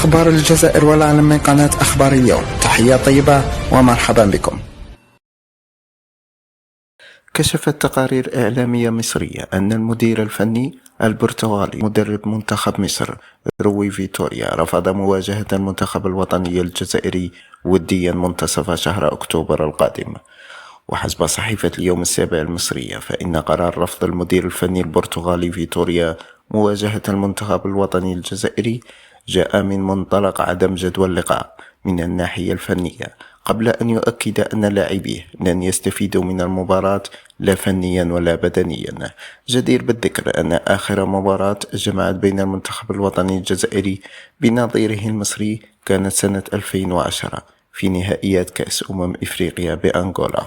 أخبار الجزائر والعالم من قناة أخبار اليوم. تحية طيبة ومرحبا بكم. كشفت تقارير إعلامية مصرية أن المدير الفني البرتغالي مدرب منتخب مصر روي فيتوريا رفض مواجهة المنتخب الوطني الجزائري وديا منتصف شهر أكتوبر القادم. وحسب صحيفة اليوم السابع المصرية، فإن قرار رفض المدير الفني البرتغالي فيتوريا مواجهة المنتخب الوطني الجزائري جاء من منطلق عدم جدوى اللقاء من الناحية الفنية، قبل أن يؤكد أن لاعبيه لن يستفيدوا من المباراة لا فنيا ولا بدنيا. جدير بالذكر أن آخر مباراة جمعت بين المنتخب الوطني الجزائري بنظيره المصري كانت سنة 2010 في نهائيات كأس إفريقيا بأنغولا.